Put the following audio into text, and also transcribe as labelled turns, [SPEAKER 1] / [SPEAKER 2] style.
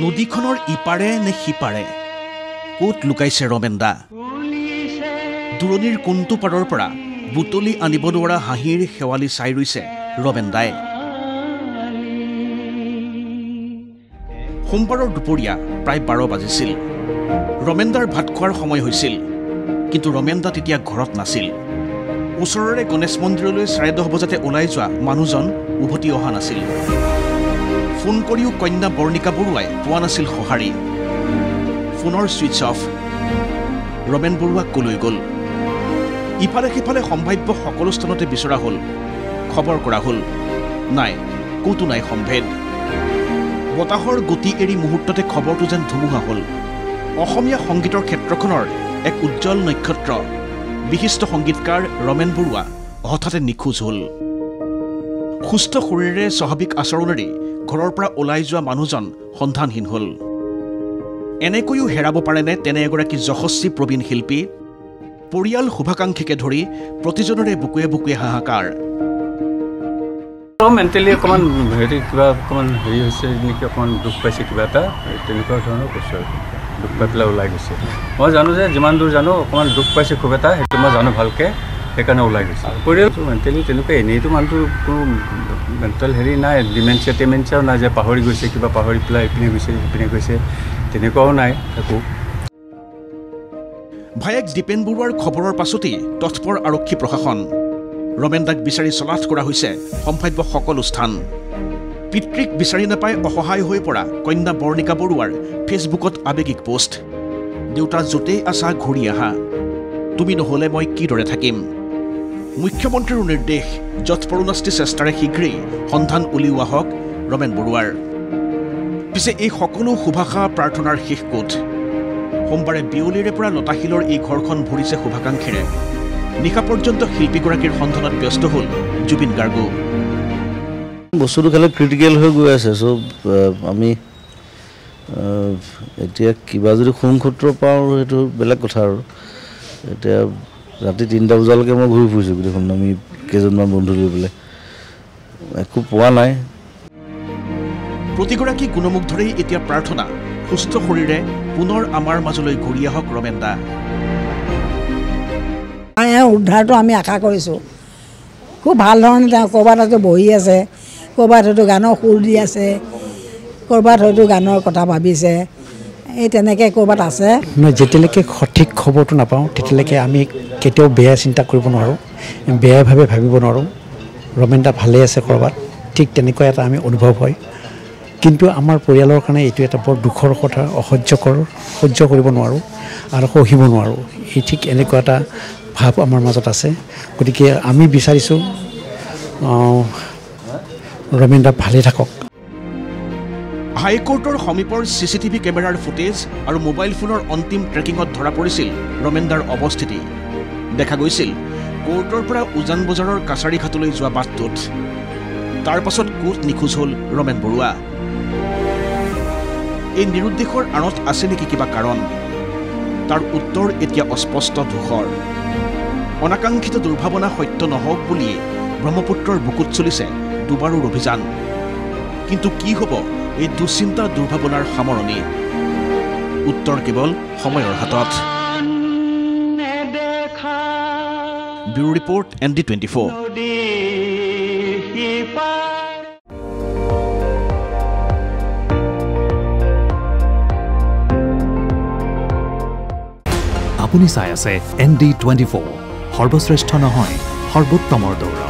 [SPEAKER 1] নদীখনৰ ইপাৰে নে সিপাৰে ক'ত লুকাইছে ৰমেন দা দূৰণিৰ কোনটো পাৰৰ পৰা বুটলি আনিব নোৱাৰা হাঁহিৰ শেৱালি চাই ৰৈছে ৰমেন দাই সোমবাৰৰ দুপৰীয়া প্ৰায় 12 বাজিছিল ৰমেন দাৰ ভাত খোৱাৰ সময় হৈছিল কিন্তু ৰমেন দা তেতিয়া ঘৰত নাছিল ওচৰৰে গণেশ মন্দিৰলৈ 10:30 বজাতে ওলাই যোৱা মানুহজন উভতি অহা নাছিল ফোন কৰিও কন্যা বৰ্ণিকা বৰুৱাই পোৱা নাছিল সঁহাৰি ফোনৰ ছুইচ অফ ৰমেন বৰুৱা কলৈ গ'ল ইফালে সিফালে সম্ভাৱ্য সকলো স্থানতে বিচৰা হ'ল খবৰ কৰা হ'ল নাই ক'তো নাই সম্ভেদ বতাহৰ গতি এৰি মুহূৰ্ততে খবৰটো যেন ধুমুহা হ'ল অসমীয়া সংগীতৰ ক্ষেত্ৰখনৰ এক উজ্জ্বল নক্ষত্ৰ বিশিষ্ট সংগীতকাৰ ৰমেন বৰুৱা হঠাতে নিখোজ হ'ল সুস্থ শৰীৰেৰে স্বাভাৱিক আচৰণেৰে ঘৰৰ পৰা ওলাই যোৱা মানুহজন সন্ধানহীন হ'ল এনেকৈও হেৰাব পাৰেনে তেনে এগৰাকী যশস্বী প্ৰবীণ শিল্পী পৰিয়াল শুভাকাংক্ষীকে ধৰি প্ৰতিজনৰে বুকুৱে বুকুৱে হাহাকাৰ
[SPEAKER 2] মেণ্টেলি অকণমান কিবা অকণমান হৈছে নেকি অকণমান দুখ পাইছে কিবা এটা তেনেকুৱা ধৰণৰ কৈছোঁ আৰু দুখ পাই পেলাই ওলাই গৈছে মই জানো যে যিমান দূৰ জানো অকণমান দুখ পাইছে খুব এটা সেইটো মই জানো ভালকৈ সেইকাৰণে ওলাই গৈছে পৰিয়ালটো মেণ্টেলি তেনেকুৱা এনেইতো মানুহটো কোনো মেণ্টেল নাই ডিমেঞ্চিয়াও নাই যে পাহৰি গৈছে কিবা পাহৰি পেলাই ইপিনে গৈছে সিপিনে গৈছে তেনেকুৱাও নাই একো
[SPEAKER 1] ভায়েক দীপেন বৰুৱাৰ খবৰৰ পাছতেই তৎপৰ আৰক্ষী প্ৰশাসন ৰমেন দাক বিচাৰি চলাথ কৰা হৈছে সম্ভাৱ্য সকলো স্থান পিতৃক বিচাৰি নাপাই অসহায় হৈ পৰা কন্যা বৰ্ণিকা বৰুৱাৰ ফেচবুকত আৱেগিক পোষ্ট দেউতা য'তেই আছা ঘূৰি আহা তুমি নহ'লে মই কিদৰে থাকিম মুখ্যমন্ত্ৰীৰ নিৰ্দেশ যৎপৰোনাস্তি চেষ্টাৰে শীঘ্ৰেই সন্ধান উলিওৱা হওক ৰমেন বৰুৱাৰ পিছে এই সকলো শুভাশা প্ৰাৰ্থনাৰ শেষ ক'ত সোমবাৰে বিয়লিৰে পৰা লতাশিলৰ এই ঘৰখন ভৰিছে শুভাকাংক্ষীৰে নিশা পৰ্যন্ত শিল্পীগৰাকীৰ সন্ধানত ব্যস্ত হ'ল জুবিন গাৰ্গো
[SPEAKER 3] বস্তুটো খালি ক্ৰিটিকেল হৈ গৈ আছে চব আমি এতিয়া কিবা যদি খুংখত্ৰ পাওঁ সেইটো বেলেগ কথা আৰু এতিয়া ৰাতি 3টা বজালৈকে মই ঘূৰি ফুৰিছোঁ গোটেইখন আমি কেইজনমান বন্ধু লৈ পেলাই একো পোৱা নাই
[SPEAKER 1] প্ৰতিগৰাকী গুণমুগ্ধৰেই এতিয়া প্ৰাৰ্থনা সুস্থ শৰীৰে পুনৰ আমাৰ মাজলৈ ঘূৰি আহক ৰমেন দা
[SPEAKER 4] উদ্ধাৰটো আমি আশা কৰিছোঁ খুব ভাল ধৰণে তেওঁ ক'ৰবাত হয়তো বহি আছে ক'ৰবাত হয়তো গানৰ সুৰ দি আছে ক'ৰবাত হয়তো গানৰ কথা ভাবিছে এই তেনেকৈ ক'ৰবাত আছে
[SPEAKER 5] যেতিয়ালৈকে সঠিক খবৰটো নাপাওঁ তেতিয়ালৈকে আমি কেতিয়াও বেয়া চিন্তা কৰিব নোৱাৰোঁ বেয়াভাৱে ভাবিব নোৱাৰোঁ ৰমেন দা ভালে আছে ক'ৰবাত ঠিক তেনেকুৱা এটা আমি অনুভৱ হয় কিন্তু আমাৰ পৰিয়ালৰ কাৰণে এইটো এটা বৰ দুখৰ কথা সহ্য কৰিব নোৱাৰোঁ আৰু সহিব নোৱাৰোঁ এই ঠিক এনেকুৱা এটা ভাৱ আমাৰ মাজত আছে গতিকে আমি বিচাৰিছোঁ ৰমেন দা ভালে থাকক
[SPEAKER 1] হাইকোৰ্টৰ সমীপৰ CCTV কেমেৰাৰ ফুটেজ আৰু মোবাইল ফোনৰ অন্তিম ট্ৰেকিঙত ধৰা পৰিছিল ৰমেন দাৰ অৱস্থিতি দেখা গৈছিল কোৰ্টৰ পৰা উজান বজাৰৰ কাছাৰী ঘাটলৈ যোৱা বাটটোত তাৰ পাছত ক'ত নিখোজ হ'ল ৰমেন বৰুৱা এই নিৰুদ্দেশৰ আঁৰত আছে নেকি কিবা কাৰণ তাৰ উত্তৰ এতিয়া অস্পষ্ট ধূসৰ অনাকাংক্ষিত দুৰ্ভাৱনা সত্য নহওক বুলিয়ে ব্ৰহ্মপুত্ৰৰ বুকুত চলিছে দুবাৰৰ অভিযান কিন্তু কি হ'ব এই দুশ্চিন্তা দুৰ্ভাৱনাৰ সামৰণি উত্তৰ কেৱল সময়ৰ হাতত ব্যুৰো ৰিপৰ্ট ND24
[SPEAKER 6] আপুনি চাই আছে ND24 সৰ্বশ্ৰেষ্ঠ নহয় সৰ্বোত্তমৰ দৌৰ